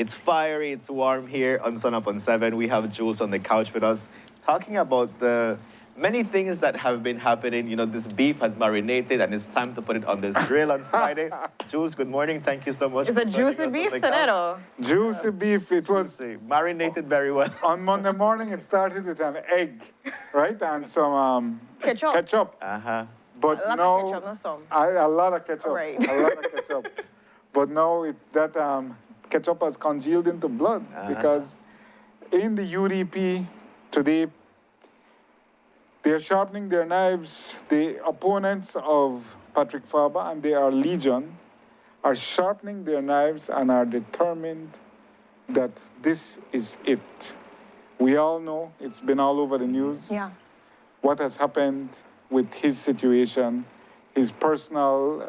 It's fiery, it's warm here on Sun Up on 7. We have Jules on the couch with us talking about the many things that have been happening. You know, this beef has marinated and it's time to put it on this grill on Friday. Jules, good morning. Thank you so much. It's a juicy beef today, though. Juicy beef. It was marinated very well. On Monday morning, it started with an egg, right? And some ketchup. Uh-huh. But a lot of ketchup, not some. A lot of ketchup. Right. A lot of ketchup. But now that ketchup has congealed into blood because in the UDP today, they're sharpening their knives. The opponents of Patrick Faber, and they are legion, are sharpening their knives and are determined that this is it. We all know, it's been all over the news, what has happened with his situation. His personal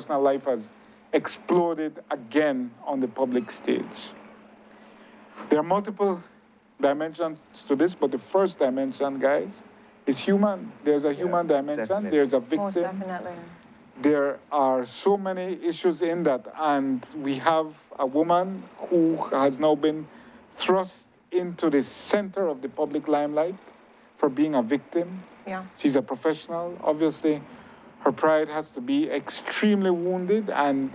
life has exploded again on the public stage. There are multiple dimensions to this, but the first dimension, guys, is human. There's a human dimension. Definitely. There's a victim. Most definitely. There are so many issues in that, and we have a woman who has now been thrust into the center of the public limelight for being a victim. Yeah. She's a professional. Obviously, her pride has to be extremely wounded, and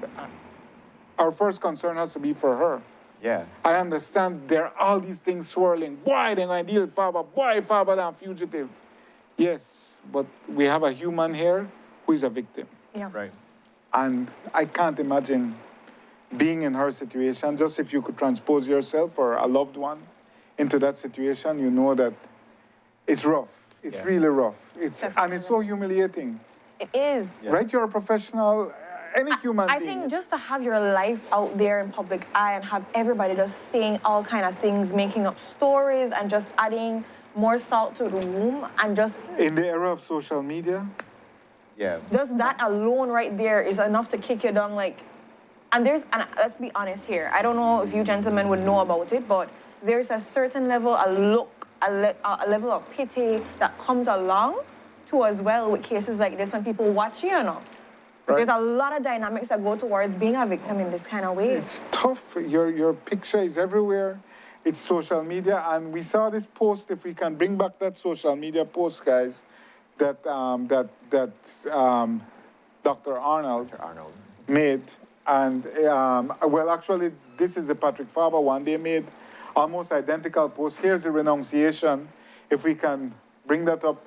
our first concern has to be for her. Yeah. I understand there are all these things swirling. Why they going to deal with Faber? Why Faber a fugitive? Yes, but we have a human here who is a victim. Yeah. Right. And I can't imagine being in her situation. Just if you could transpose yourself or a loved one into that situation, you know that it's rough. It's really rough. And it's so humiliating. It is. Yeah. Right? You're a professional, any human being. I think just to have your life out there in public eye and have everybody just saying all kind of things, making up stories and just adding more salt to the wound and just... In the era of social media? Yeah. Just that alone right there is enough to kick you down, like... And let's be honest here. I don't know if you gentlemen would know about it, but there's a certain level, a level of pity that comes along too as well with cases like this when people watch you, know. Right. There's a lot of dynamics that go towards being a victim in this kind of way. It's tough. Your picture is everywhere. It's social media, and we saw this post. If we can bring back that social media post, guys, that Dr. Arnold made, and well, actually, this is the Patrick Faber one. They made almost identical posts. Here's the renunciation. If we can bring that up.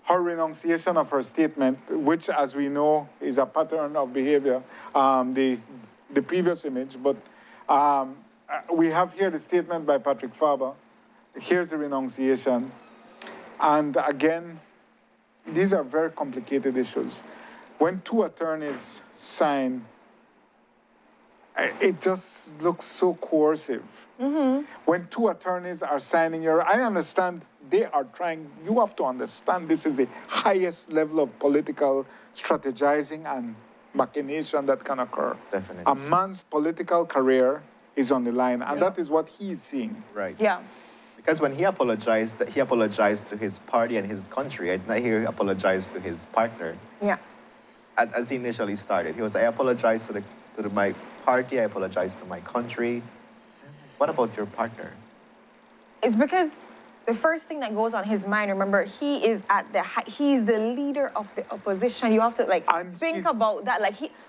Her renunciation of her statement, which, as we know, is a pattern of behavior, the previous image, but we have here the statement by Patrick Faber. Here's the renunciation. And again, these are very complicated issues. When two attorneys sign, it just looks so coercive. Mm-hmm. When two attorneys are signing I understand they are trying, you have to understand this is the highest level of political strategizing and machination that can occur. Definitely. A man's political career is on the line, and that is what he's seeing. Right. Yeah. Because when he apologized to his party and his country. I did not hear he apologized to his partner. Yeah. As he initially started. He was, I apologize to my party, I apologize to my country. What about your partner? It's because the first thing that goes on his mind, remember, he's the leader of the opposition. You have to think about that.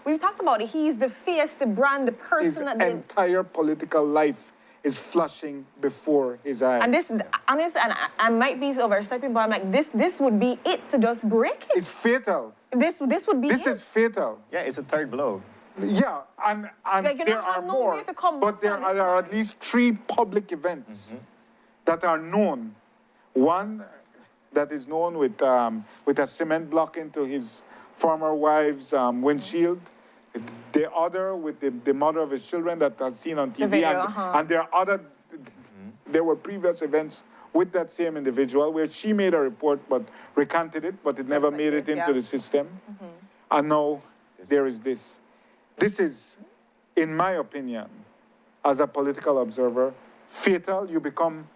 We've talked about it. He's the face, the brand, the person his entire political life is flashing before his eyes. And this, honestly, and I might be overstepping, but I'm like, this would be it to just break it. It's fatal. This would be it. This is fatal. Yeah, it's a third blow. Yeah, and there are more, but there are at least 3 public events that are known. One that is known with a cement block into his former wife's windshield. The other with the mother of his children that I've seen on TV. Video, and there are other, there were previous events with that same individual where she made a report but recanted it, but it never made it into the system. And now there is this. This is, in my opinion, as a political observer, fatal. You become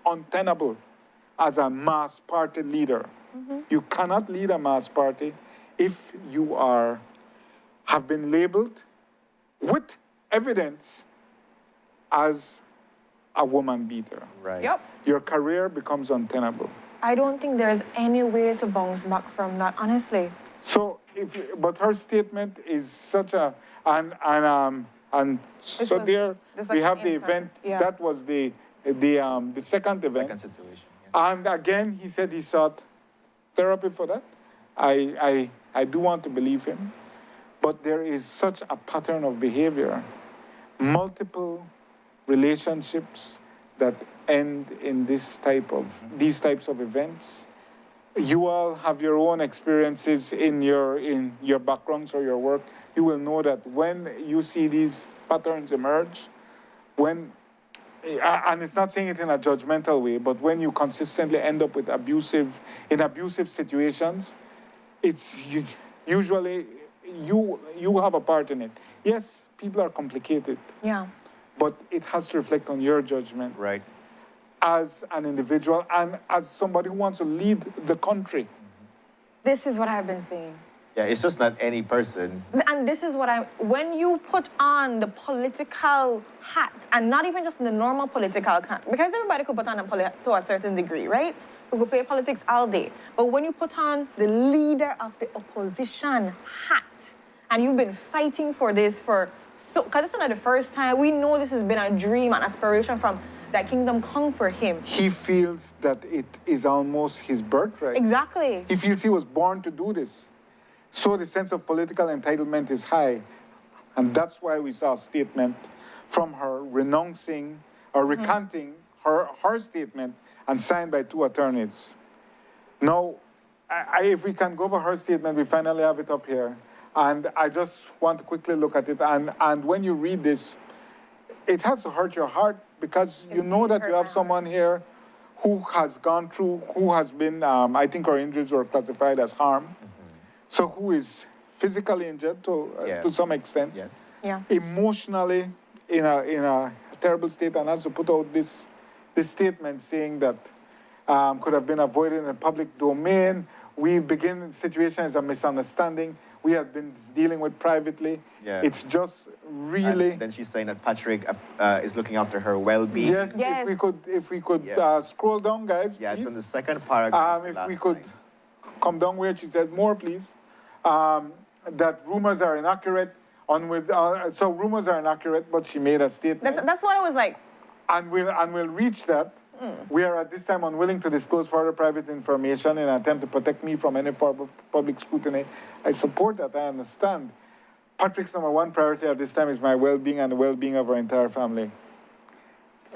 untenable as a mass party leader. You cannot lead a mass party if you have been labeled with evidence as a woman beater. Right. Yep. Your career becomes untenable. I don't think there's any way to bounce back from that, honestly. So, but her statement is such a, and This so was there the we have second the incident, event. yeah. That was the second event. Second situation. Yeah. And again, he said he sought therapy for that. I do want to believe him, but there is such a pattern of behavior, multiple relationships that end in these types of events. You all have your own experiences in your backgrounds or your work. You will know that when you see these patterns emerge, and it's not saying it in a judgmental way, but when you consistently end up with abusive situations, it's usually you have a part in it. Yes, people are complicated, Yeah. but it has to reflect on your judgment Right. as an individual and as somebody who wants to lead the country. This is what I've been saying. Yeah, it's just not any person. And this is what when you put on the political hat, and not even just the normal political hat, because everybody could put on to a certain degree, right? We could play politics all day. But when you put on the leader of the opposition hat, and you've been fighting for this because it's not the first time, we know this has been a dream and aspiration from that kingdom come for him. He feels that it is almost his birthright. Exactly. He feels he was born to do this. So the sense of political entitlement is high. And that's why we saw a statement from her renouncing or recanting her statement and signed by two attorneys. Now, if we can go over her statement, we finally have it up here. And I just want to quickly look at it. And when you read this, it has to hurt your heart because you know that you have someone here who has gone through, who has been, I think her injuries were classified as harm. So who is physically injured to some extent, Yes. Yeah. emotionally in a terrible state, and has to put out this statement saying that could have been avoided in the public domain. We begin the situation as a misunderstanding. We have been dealing with privately. Yeah. It's just really. And then she's saying that Patrick is looking after her well-being. Yes, Yes. if we could Yeah. scroll down, guys. Yes, please. in the second paragraph. If last we could line. come down where she says more, please. That rumors are inaccurate. So rumors are inaccurate, but she made a statement. That's what I was like. And we'll reach that. We are at this time unwilling to disclose further private information in an attempt to protect me from any form of public scrutiny. I support that, I understand. Patrick's number one priority at this time is my well-being and the well-being of our entire family.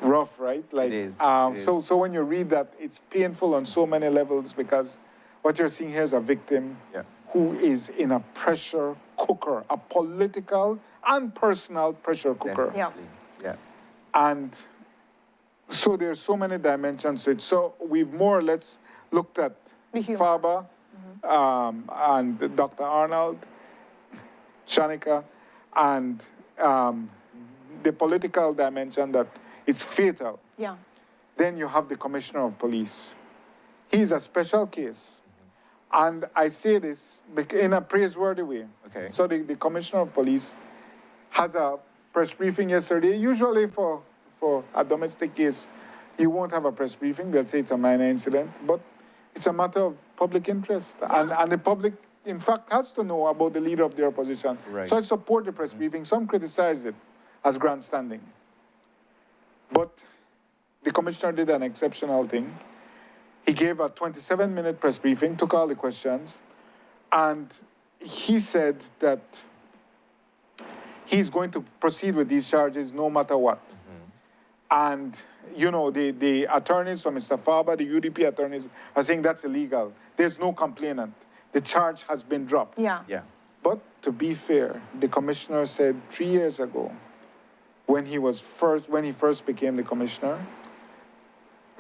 Rough, right? Like, It is. So when you read that, it's painful on so many levels because what you're seeing here is a victim who is in a pressure cooker, a political and personal pressure cooker. Definitely. Yeah. And so there's so many dimensions to it. So we've more or less looked at The human. Faba and Dr. Arnold, Shanika, and the political dimension that is fatal. Yeah. Then you have the Commissioner of Police. He's a special case. And I say this in a praiseworthy way. Okay. So the Commissioner of Police has a press briefing yesterday. Usually for a domestic case, you won't have a press briefing. They'll say it's a minor incident. But it's a matter of public interest. And the public, in fact, has to know about the leader of the opposition. Right. So I support the press briefing. Some criticize it as grandstanding. But the commissioner did an exceptional thing. He gave a 27-minute press briefing, took all the questions, and he said that he's going to proceed with these charges no matter what. And, you know, the attorneys from Mr. Faba, the UDP attorneys, are saying that's illegal. There's no complainant. The charge has been dropped. Yeah. Yeah. But to be fair, the commissioner said 3 years ago, when he first became the commissioner,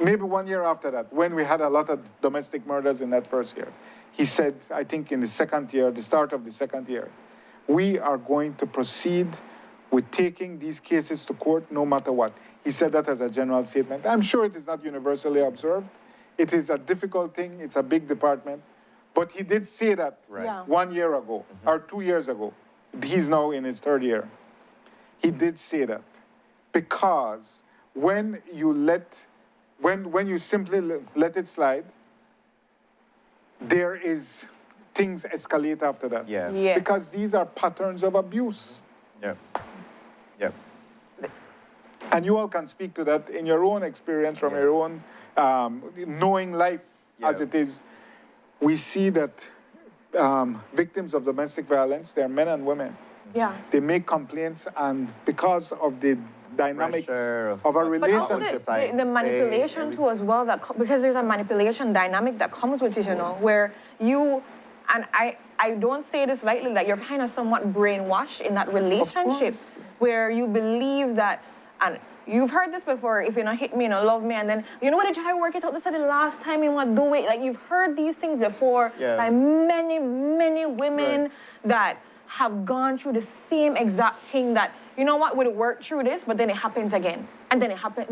maybe 1 year after that, when we had a lot of domestic murders in that first year, he said, I think in the second year, the start of the second year, we are going to proceed with taking these cases to court no matter what. He said that as a general statement. I'm sure it is not universally observed. It is a difficult thing. It's a big department. But he did say that Right. Yeah. 1 year ago or 2 years ago. He's now in his third year. He did say that because when you simply let it slide, there is things escalate after that. Yeah. Yes. Because these are patterns of abuse. Yeah. Yeah. And you all can speak to that in your own experience, from your own knowing life as it is. We see that victims of domestic violence, they're men and women. Yeah. They make complaints, and because of the dynamics Pressure of a But also relationship. the manipulation too as well, because there's a manipulation dynamic that comes with it, you know, where you, and I don't say this lightly, that you're kind of somewhat brainwashed in that relationship where you believe that, and you've heard this before, if you don't hit me, you don't love me, and then, you know what, I try to work it out, this is the last time you want to do it. Like, you've heard these things before by many, many women that have gone through the same exact thing that, you know what, would work through this, but then it happens again. And then it happens.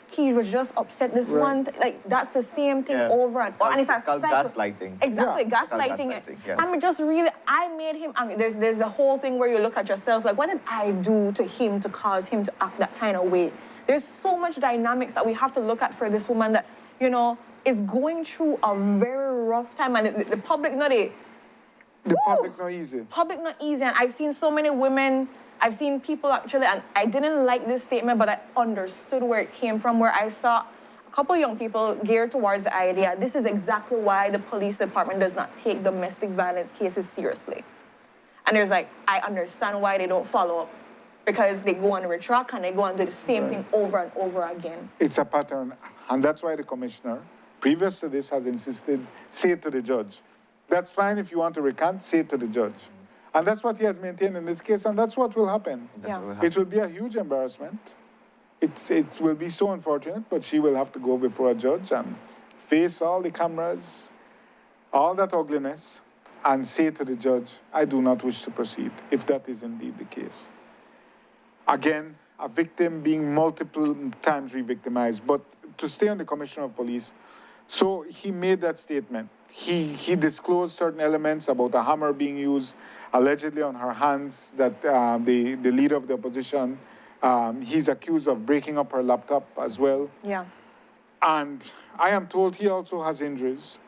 He was just upset this one, like, that's the same thing over and over. And it's called gaslighting. Exactly, Yeah. gaslighting. Yeah. I mean, just really, I made him, I mean, there's the whole thing where you look at yourself, like, what did I do to him to cause him to act that kind of way? There's so much dynamics that we have to look at for this woman that, you know, is going through a very rough time. And the public, not a... The public not easy. Public not easy. And I've seen so many women, I've seen people actually, and I didn't like this statement, but I understood where it came from, where I saw a couple young people geared towards the idea, this is exactly why the police department does not take domestic violence cases seriously. And there's like, I understand why they don't follow up, because they go on a retract and they go and do the same thing over and over again. It's a pattern, and that's why the commissioner, previous to this, has insisted, say it to the judge. That's fine if you want to recant, say it to the judge. And that's what he has maintained in this case, and that's what will happen. It will be a huge embarrassment. It will be so unfortunate, but she will have to go before a judge and face all the cameras, all that ugliness, and say to the judge, I do not wish to proceed, if that is indeed the case. Again, a victim being multiple times re-victimized, but to stay on the commissioner of police, so he made that statement. He disclosed certain elements about a hammer being used allegedly on her hands, that the leader of the opposition, he's accused of breaking up her laptop as well. Yeah. And I am told he also has injuries.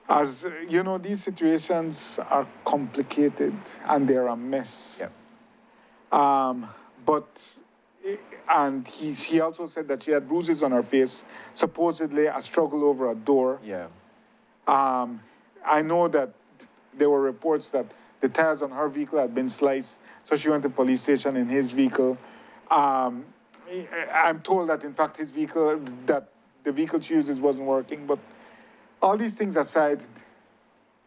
As you know, these situations are complicated and they're a mess. Yeah. And he also said that she had bruises on her face, supposedly a struggle over a door. Yeah. I know that there were reports that the tires on her vehicle had been sliced, so she went to the police station in his vehicle. I'm told that, in fact, his vehicle, that the vehicle she uses wasn't working. But all these things aside,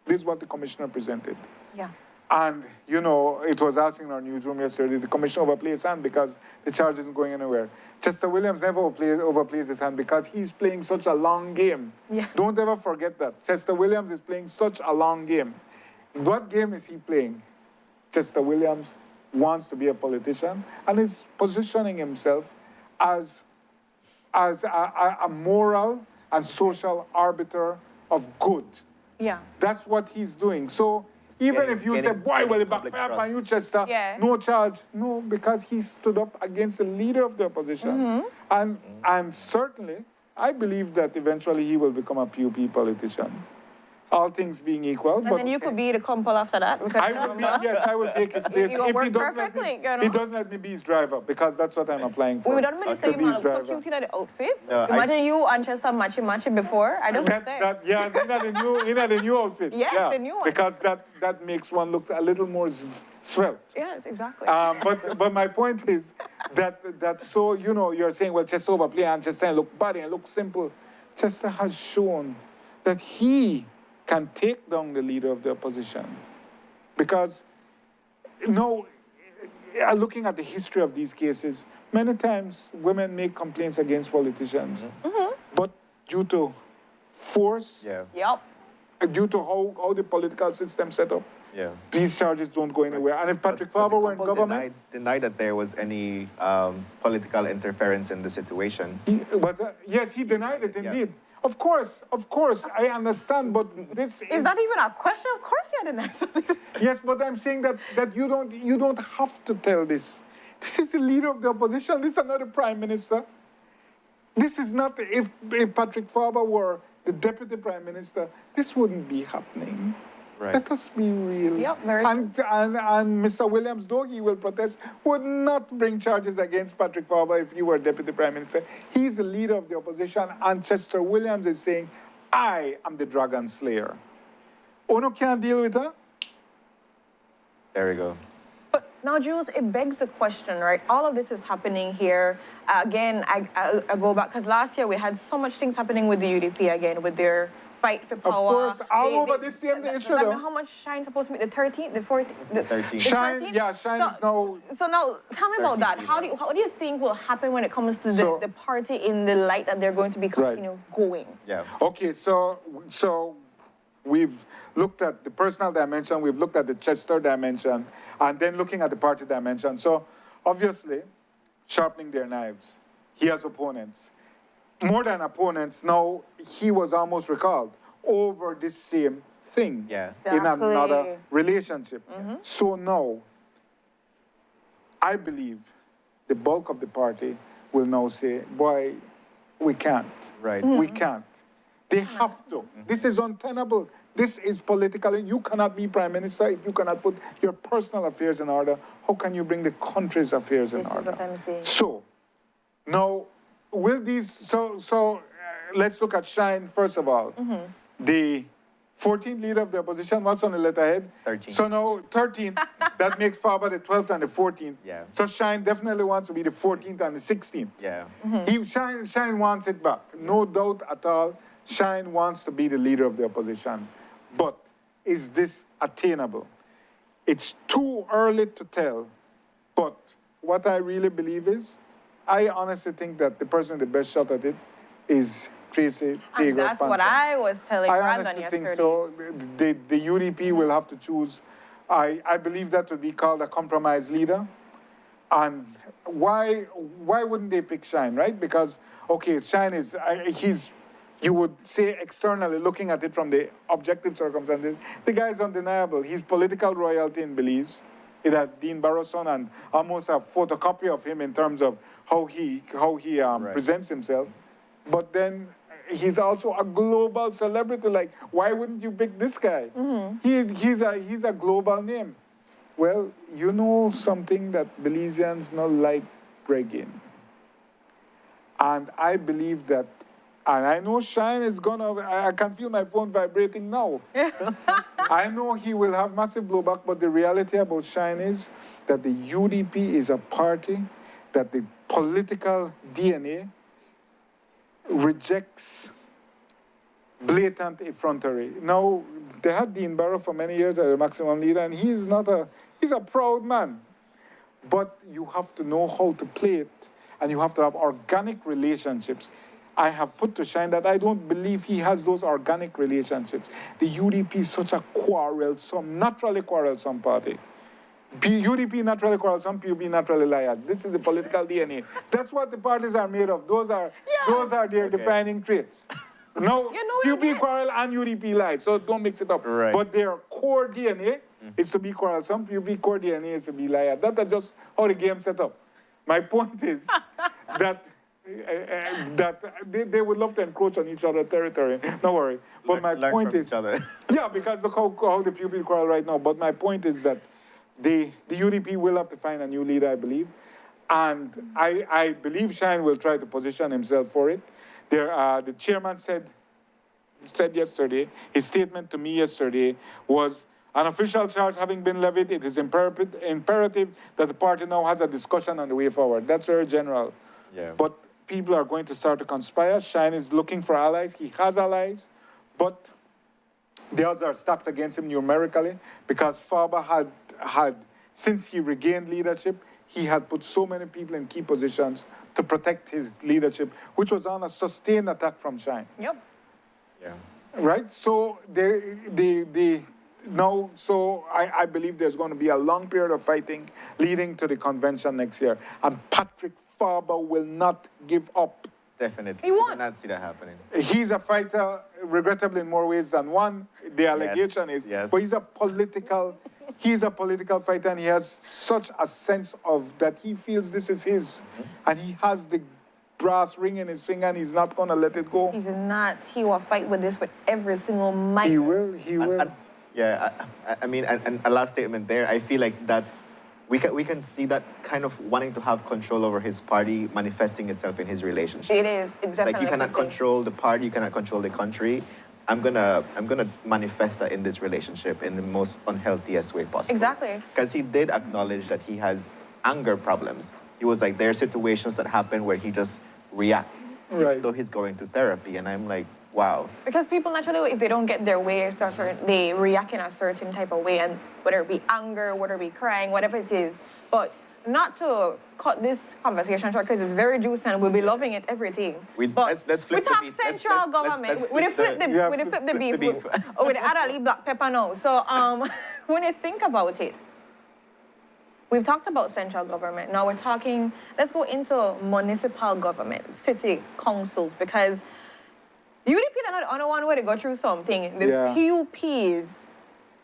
this is what the commissioner presented. Yeah. And, you know, it was asked in our newsroom yesterday, the commissioner overplayed his hand because the charge isn't going anywhere. Chester Williams never overplays his hand because he's playing such a long game. Yeah. Don't ever forget that. Chester Williams is playing such a long game. What game is he playing? Chester Williams wants to be a politician and is positioning himself as a moral and social arbiter of good. Yeah. That's what he's doing. So even if you say, boy, well, it backfired on you, Chester, no charge. No, because he stood up against the leader of the opposition. And certainly, I believe that eventually he will become a PUP politician. All things being equal. And but then you could be the couple after that. I will be, yes, I will take his place. You work perfectly, you know. He doesn't let me be his driver, because that's what I'm applying for. We don't really say you want to put you in the outfit. No, imagine you and Chester matchy before. I don't say. Yeah, in the new outfit. Yes, yeah, the new one. Because that makes one look a little more svelte. Yes, exactly. But my point is that so, you know, you're saying, well, Chester overplay and Chester look body and look simple. Chester has shown that he can take down the leader of the opposition. Because, no, looking at the history of these cases, many times women make complaints against politicians, but due to force, due to how the political system set up, these charges don't go anywhere. And if Patrick Faber were in government... Denied that there was any political interference in the situation. Yes, he denied it, indeed. Of course, I understand, but this is that even a question? Of course you deny something. Yes, but I'm saying that you don't have to tell this. This is the leader of the opposition. This is another prime minister. This is not, if Patrick Faber were the deputy prime minister, this wouldn't be happening. Right. Let us be real. Yep, very and Mr. Williams, though he will protest, would not bring charges against Patrick Faber if he were deputy prime minister. He's the leader of the opposition, and Chester Williams is saying, I am the dragon slayer. Ono can't deal with her? There we go. But now, Jules, it begs the question, right? All of this is happening here. Again, I go back, because last year we had so much things happening with the UDP again, with their fight for power. Of course, all over the same issue, though. How much Shine supposed to be? The 13th? The 14th? The 13th. Shine, 13th? yeah, Shine is now... So now, tell me about that. 13th, How do you think will happen when it comes to So- the party in the light that they're going to be continue going? Yeah. Okay, so we've looked at the personal dimension, we've looked at the Chester dimension, and then looking at the party dimension. So obviously, sharpening their knives. He has opponents. More than opponents, now he was almost recalled over this same thing Yeah. in another Exactly. relationship. So now, I believe the bulk of the party will now say, boy, we can't. Right. We can't. They have to. This is untenable. This is political. You cannot be prime minister if you cannot put your personal affairs in order. How can you bring the country's affairs in This is order? what I'm saying. So, now, will these, let's look at Shine first of all. The 14th leader of the opposition, what's on the letterhead? 13th. So now, 13th, that makes Faber the 12th and the 14th. Yeah. So Shine definitely wants to be the 14th and the 16th. Yeah. Shine wants it back. No doubt at all. Shine wants to be the leader of the opposition. But is this attainable? It's too early to tell. But what I really believe is, I honestly think that the person with the best shot at it is Tracy And Tager. that's what I was telling I Brandon honestly yesterday. think so. The UDP will have to choose. I believe that would be called a compromise leader. And why wouldn't they pick Shine, right? Because, okay, Shine is, you would say externally, looking at it from the objective circumstances, the guy is undeniable. He's political royalty in Belize. It had Dean Barroson and almost a photocopy of him in terms of how he Right. presents himself. But then he's also a global celebrity. Like, why wouldn't you pick this guy? He's a global name. Well, you know something that Belizeans not like bragging. And I believe that, and I know Shine is I can feel my phone vibrating now. I know he will have massive blowback, but the reality about Shine is that the UDP is a party that the political DNA rejects blatant effrontery. Now, they had Dean Barrow for many years as a maximum leader, and he's a proud man. But you have to know how to play it, and you have to have organic relationships. I have put to Shine that I don't believe he has those organic relationships. The UDP is such a naturally quarrelsome party. UDP naturally quarrelsome, PUB naturally liar. This is the political DNA. That's what the parties are made of. Those are their defining traits. No, PUB quarrel and UDP lie, so don't mix it up. Right. But their core DNA is to be quarrelsome. PUB core DNA is to be liar. That's just how the game set up. My point is that they would love to encroach on each other's territory. No worry. But my Learn point from is, each other. yeah, because look how the PUB quarrel right now. But my point is that the UDP will have to find a new leader, I believe. And I believe Shine will try to position himself for it. The chairman said yesterday, his statement to me yesterday was, an official charge having been levied, it is imperative that the party now has a discussion on the way forward. That's very general. Yeah. But people are going to start to conspire. Shine is looking for allies. He has allies. But the odds are stacked against him numerically because Faber had, since he regained leadership, he had put so many people in key positions to protect his leadership, which was on a sustained attack from Shine. Yep. Yeah. Right? So I believe there's going to be a long period of fighting leading to the convention next year. And Patrick Faber will not give up. Definitely. He won't. I cannot see that happening. He's a fighter, regrettably in more ways than one. The allegation is, yes. but he's a political he's a political fighter and he has such a sense of that he feels this is his. And he has the brass ring in his finger and he's not going to let it go. He's not. He will fight with this with every single might. He will. I mean, and a last statement there, I feel like we can see that kind of wanting to have control over his party manifesting itself in his relationship. It is. It's Like definitely you cannot the same. control the party, you cannot control the country. I'm gonna manifest that in this relationship in the most unhealthiest way possible. Exactly. Because he did acknowledge that he has anger problems. He was like, there are situations that happen where he just reacts. Right. So he's going to therapy, and I'm like, wow. Because people naturally, if they don't get their way, they react in a certain type of way, and whether it be anger, whether it be crying, whatever it is. But not to cut this conversation short, because it's very juicy and we'll be loving it, everything. But let's flip we talk the beef. central government. We flip the beef. With the Adderley black pepper now. So when you think about it, we've talked about central government. Now we're talking, let's go into municipal government, city councils, because UDP are not the only one where they go through something. The PUPs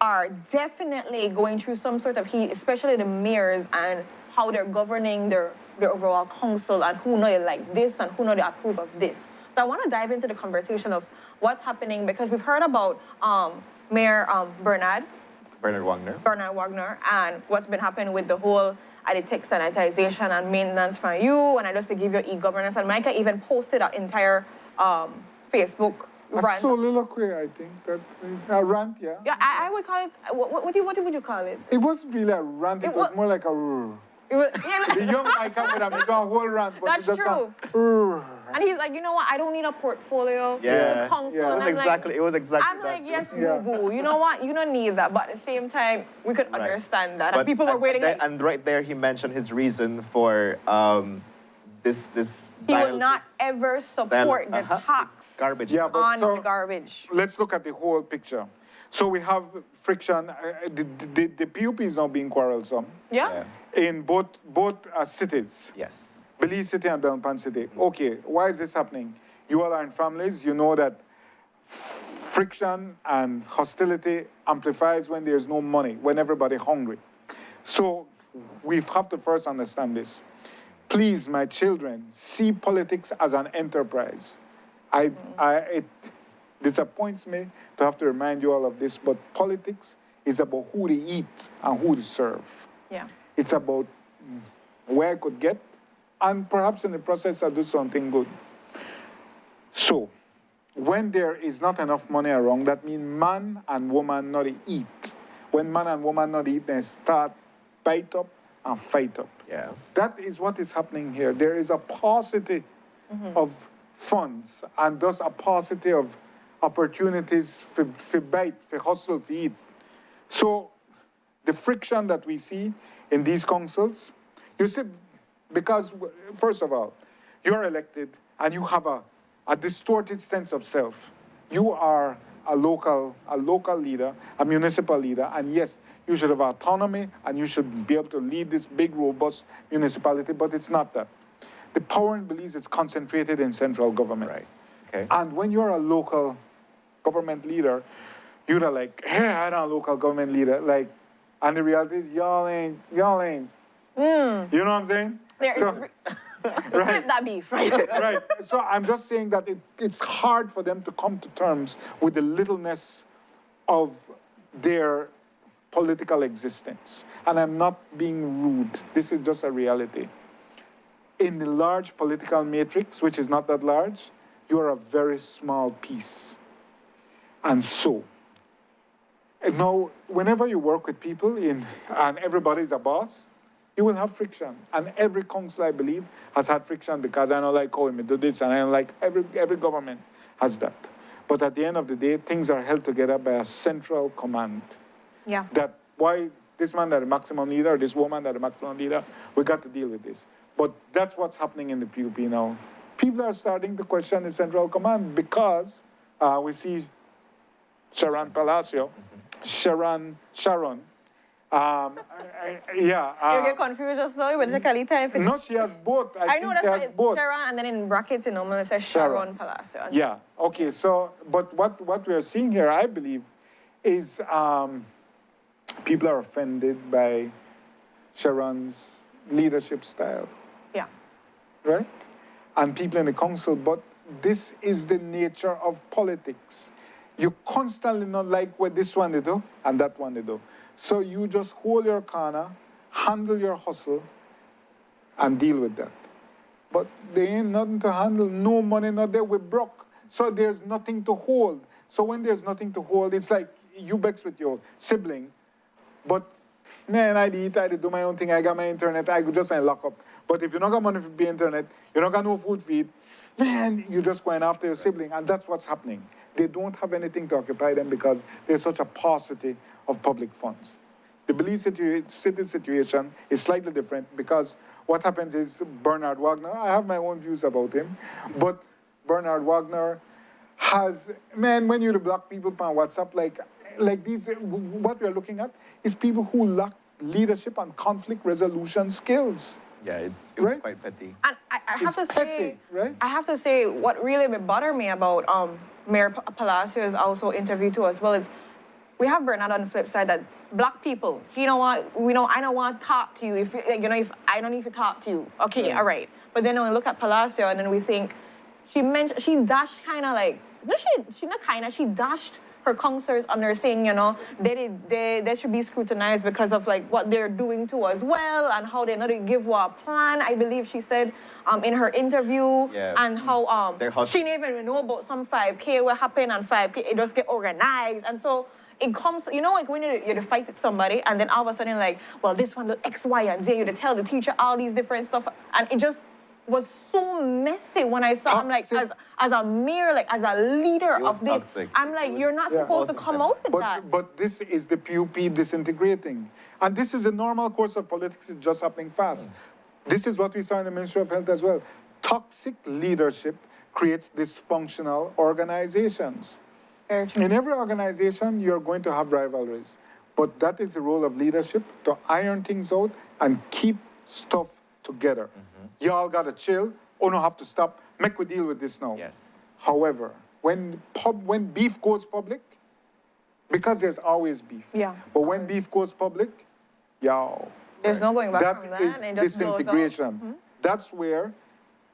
are definitely going through some sort of heat, especially the mayors and how they're governing their overall council and who know they like this and who know they approve of this. So I want to dive into the conversation of what's happening because we've heard about Mayor Bernard Wagner and what's been happening with the whole tech sanitization and maintenance from you and I just to give you e-governance. And Micah even posted an entire Facebook rant. A soliloquy, I think. A rant, yeah. Yeah, I would call it, what would you call it? It wasn't really a rant, it was more like a... The young Micah would have made a whole rant, but that's just true. And he's like, you know what? I don't need a portfolio to counsel. Yeah. It was exactly. I'm like, yes, boo. You know what? You don't need that. But at the same time, we could understand that. But and people were waiting. And right there, he mentioned his reason for this. He will not ever support the tax garbage. on the garbage. Let's look at the whole picture. So we have friction. The PUP is now being quarrelsome. Yeah. In both cities. Yes. Belize City and Belmopan City. Okay, why is this happening? You all are in families. You know that friction and hostility amplifies when there's no money, when everybody's hungry. So we have to first understand this. Please, my children, see politics as an enterprise. It disappoints me to have to remind you all of this, but politics is about who they eat and who they serve. Yeah. It's about where I could get, and perhaps in the process I'll do something good. So, when there is not enough money around, that means man and woman not eat. When man and woman not eat, they start bite up and fight up. Yeah. That is what is happening here. There is a paucity of funds, and thus a paucity of opportunities for bite, for hustle, for eat. So, the friction that we see in these councils, you see, because, first of all, you're elected and you have a distorted sense of self. You are a local leader, a municipal leader, and yes, you should have autonomy and you should be able to lead this big, robust municipality, but it's not that. The power in Belize is concentrated in central government. Right. Okay. And when you're a local government leader, you're like, hey, I'm a local government leader. Like, and the reality is, y'all ain't. You know what I'm saying? Right. That beef, right? Right. So I'm just saying that it's hard for them to come to terms with the littleness of their political existence. And I'm not being rude. This is just a reality. In the large political matrix, which is not that large, you're a very small piece. And so, and now, whenever you work with people and everybody's a boss, you will have friction. And every council, I believe, has had friction because I don't like how we do this, and I don't like every government has that. But at the end of the day, things are held together by a central command. Yeah. That why this man that the maximum leader, this woman that the maximum leader, we got to deal with this. But that's what's happening in the PUP now. People are starting to question the central command because we see Sharon Palacio, Sharon. You get confused just now when it's time for... No, she has both. I know think she that's has both. Sharon, and then in brackets, it normally says Sharon Palacio. Yeah, okay, so, but what we are seeing here, I believe, is people are offended by Sharon's leadership style, Yeah. right? And people in the council, but this is the nature of politics. You constantly not like what this one they do and that one they do. So you just hold your corner, handle your hustle, and deal with that. But there ain't nothing to handle, no money, not there, we're broke. So there's nothing to hold. So when there's nothing to hold, it's like you vex with your sibling, but man, I eat, I do my own thing, I got my internet, I could just lock up. But if you don't got money for the internet, you don't got no food to eat, man, you're just going after your sibling, and that's what's happening. They don't have anything to occupy them because there's such a paucity of public funds. The Belize City situation is slightly different because what happens is Bernard Wagner, I have my own views about him, but Bernard Wagner has, man, when you block people on WhatsApp, like these, what we're looking at is people who lack leadership and conflict resolution skills. Yeah, it's right? quite petty. And I have It's to say, petty, right? I have to say, what really bothered me about Mayor Palacio's also interview too as well is, we have Renata on the flip side that black people, I don't want to talk to you if I don't need to talk to you. Okay, all right. But then when we look at Palacio and then we think, she dashed kind of like, she dashed her councilors under saying, they should be scrutinized because of like what they're doing to us well and how they not give her a plan, I believe she said in her interview, and how she didn't even know about some 5K what happened and 5K, it just get organized. And so it comes, like when you're to fight with somebody and then all of a sudden like, well, this one, the X, Y, and Z, you to tell the teacher all these different stuff, and it just was so messy when I saw, I'm like, as a mayor, like as a leader of this, toxic. I'm like, you're not supposed to come out with that. But this is the PUP disintegrating. And this is a normal course of politics, it's just happening fast. This is what we saw in the Ministry of Health as well. Toxic leadership creates dysfunctional organizations. Very true. In every organization, you're going to have rivalries. But that is the role of leadership, to iron things out and keep stuff together. Y'all gotta chill, or no have to stop, make we deal with this now. Yes. However, when beef goes public, because there's always beef. Yeah. But when beef goes public, there's no going back from that. That is disintegration. That's where,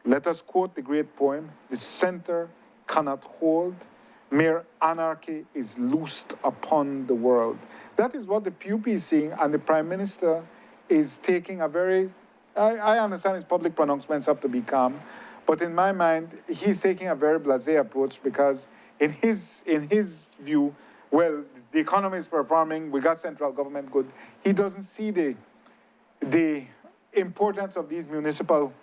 let us quote the great poem, the center cannot hold, mere anarchy is loosed upon the world. That is what the PUP is seeing, and the Prime Minister is taking a very, I understand his public pronouncements have to be calm, but in my mind, he's taking a very blasé approach because in his view, well, the economy is performing, we got central government good. He doesn't see the importance of these municipal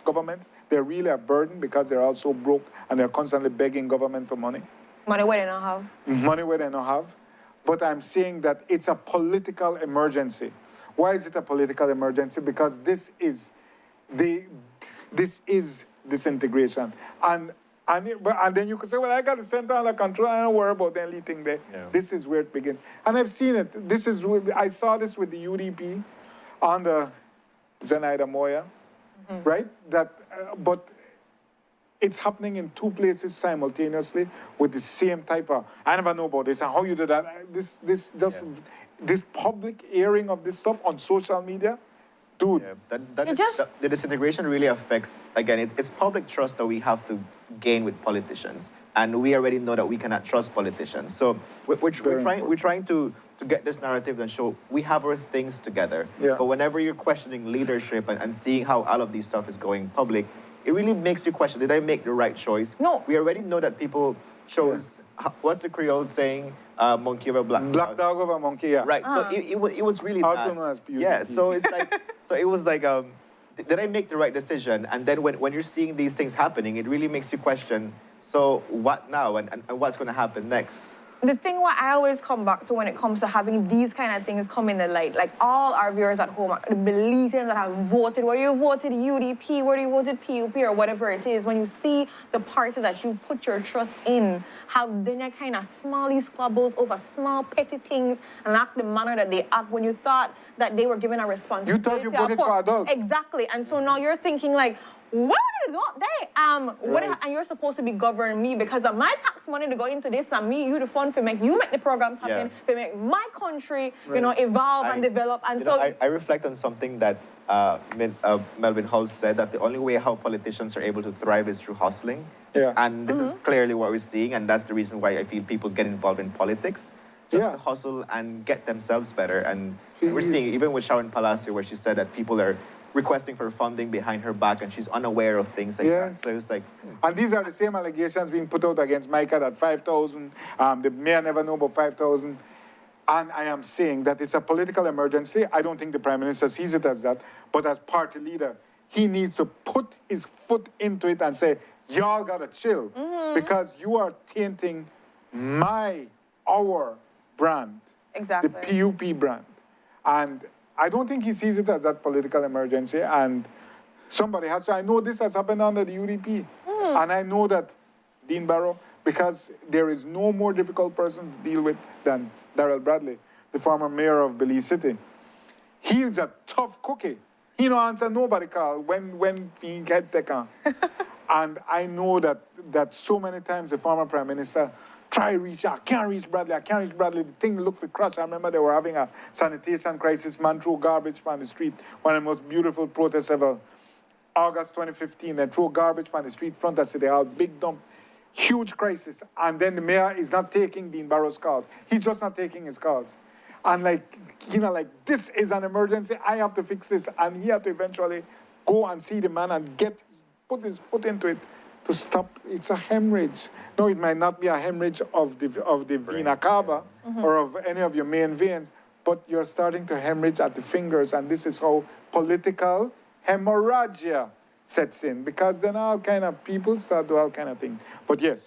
governments. They're really a burden because they're all so broke and they're constantly begging government for money. Money where they don't have. Money where they don't have. But I'm saying that it's a political emergency. Why is it a political emergency? Because this is disintegration. And then you could say, well, I got the center under control, I don't worry about anything there. Yeah. This is where it begins. And I've seen it. I saw this with the UDP on the Zenaida Moya, right? But it's happening in two places simultaneously with the same type of, I never know about this, and how you do that. This public airing of this stuff on social media, dude. Yeah, the disintegration really affects, again, it's public trust that we have to gain with politicians. And we already know that we cannot trust politicians. So we're trying to get this narrative and show we have our things together. Yeah. But whenever you're questioning leadership and seeing how all of these stuff is going public, it really makes you question, did I make the right choice? No. We already know that people chose, what's the Creole saying? Monkey over black dog. Black dog over monkey, yeah. Right, so it was really also known as PUP. Yeah, so it's like, so it was like, did I make the right decision? And then when you're seeing these things happening, it really makes you question, so what now and what's going to happen next? The thing what I always come back to when it comes to having these kind of things come in the light, like all our viewers at home, the Belizeans that have voted, whether you voted UDP, whether you voted PUP or whatever it is, when you see the party that you put your trust in have then kind of smally squabbles over small petty things and act the manner that they act when you thought that they were given a responsibility. You thought you voted for adults. Exactly. And so now you're thinking like, what is not there? Right. And you're supposed to be governing me because of my tax money to go into this and me, you the fund to make you make the programs happen, to make my country, you know, evolve and develop. And so I reflect on something that Melvin Hall said, that the only way how politicians are able to thrive is through hustling. Yeah. And this is clearly what we're seeing, and that's the reason why I feel people get involved in politics. Just to hustle and get themselves better. And we're seeing, even with Sharon Palacio, where she said that people are requesting for funding behind her back and she's unaware of things like that. So it's like... And these are the same allegations being put out against Micah, that 5,000, the mayor never knew about 5,000. And I am saying that it's a political emergency. I don't think the Prime Minister sees it as that, but as party leader, he needs to put his foot into it and say, y'all gotta chill, because you are tainting our brand, exactly. the PUP brand. And I don't think he sees it as that political emergency. And somebody has to, I know this has happened under the UDP. And I know that Dean Barrow, because there is no more difficult person to deal with than Darrell Bradley, the former mayor of Belize City. He is a tough cookie. He don't answer nobody call when he get taken. And I know that so many times the former Prime Minister try reach out, can't reach Bradley, I can't reach Bradley. The thing look for crutch. I remember they were having a sanitation crisis, man threw garbage on the street. One of the most beautiful protests ever. August 2015, they threw garbage on the street front of City Hall, big dump, huge crisis. And then the mayor is not taking Dean Barrow's calls. He's just not taking his calls. And this is an emergency, I have to fix this. And he had to eventually go and see the man and put his foot into it to stop. It's a hemorrhage. No, it might not be a hemorrhage of the vena cava or of any of your main veins, but you're starting to hemorrhage at the fingers, and this is how political hemorrhagia sets in, because then all kind of people start do all kind of things. But yes.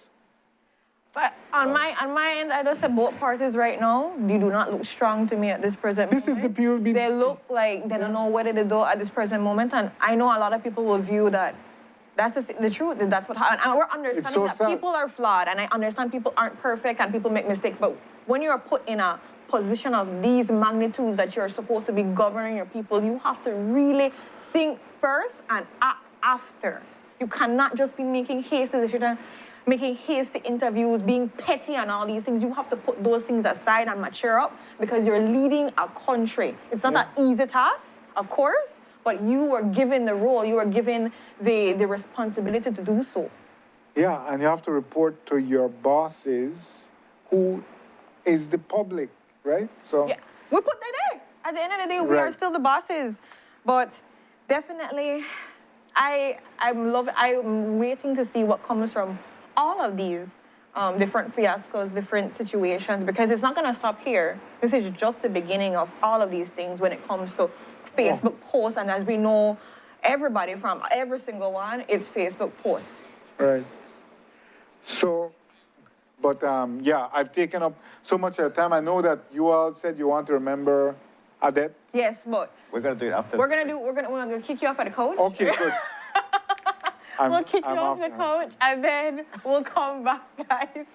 But on my end, I just say both parties right now, they do not look strong to me at this present moment. This is the PUB. They look like they don't know what to do at this present moment, and I know a lot of people will view that that's the truth, and that's what happened. And we're understanding that people are flawed, and I understand people aren't perfect and people make mistakes, but when you're put in a position of these magnitudes that you're supposed to be governing your people, you have to really think first and act after. You cannot just be making hasty decisions, making hasty interviews, being petty and all these things. You have to put those things aside and mature up, because you're leading a country. It's not an easy task, of course, but you were given the role, you were given the responsibility to do so. Yeah, and you have to report to your bosses, who is the public, right? So yeah, we put that there. At the end of the day, we are still the bosses. But definitely, I'm waiting to see what comes from all of these different fiascos, different situations, because it's not going to stop here. This is just the beginning of all of these things when it comes to Facebook posts, and as we know, everybody from every single one, it's Facebook posts. Right. So, but yeah, I've taken up so much of your time. I know that you all said you want to remember Adette. Yes, but we're gonna do it after. We're gonna kick you off at the coach. Okay, good. We'll kick you off the coach, and then we'll come back, guys,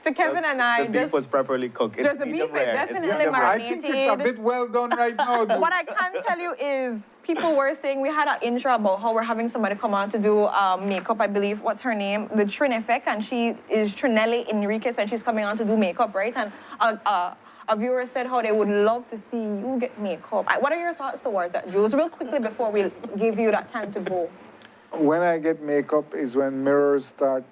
to Kevin and I. The beef was properly cooked. The beef is definitely marinated. I think it's a bit well done right now. What I can tell you is, people were saying, we had an intro about how we're having somebody come on to do makeup, I believe. What's her name? The Trin Effect, and she is Trinelli Enriquez, and she's coming on to do makeup, right? And a viewer said how they would love to see you get makeup. What are your thoughts towards that, Jules? Real quickly before we give you that time to go. When I get makeup is when mirrors start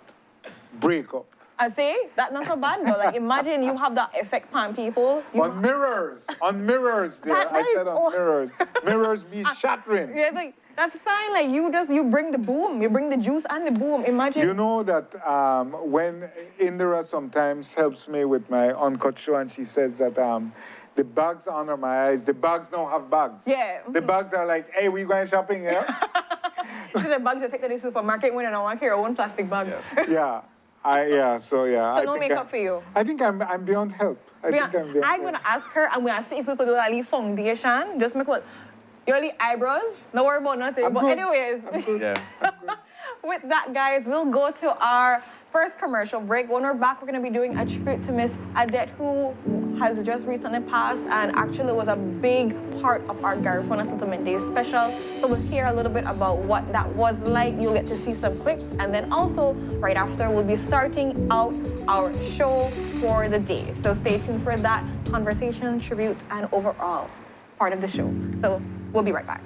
break up. I say, that's not so bad, though. Like, imagine you have that effect on people. On mirrors there. I said on mirrors. Mirrors be shattering. Yeah, like, that's fine. Like, you bring the boom. You bring the juice and the boom. Imagine. You know that when Indira sometimes helps me with my uncut show, and she says that the bags under my eyes, the bags don't have bags. Yeah. The bags are like, hey, we going shopping here? The bags you take to the supermarket when you don't want your own plastic bag. Yeah. So no makeup for you. I think I'm beyond help. I'm gonna ask her, and we're gonna see if we could do a little foundation. Just make what your little eyebrows. Don't worry about nothing. But anyways, with that, guys, we'll go to our first commercial break. When we're back, we're gonna be doing a tribute to Miss Adette, who has just recently passed and actually was a big part of our Garifuna Settlement Day special. So we'll hear a little bit about what that was like. You'll get to see some clips. And then also, right after, we'll be starting out our show for the day. So stay tuned for that conversation, tribute, and overall part of the show. So we'll be right back.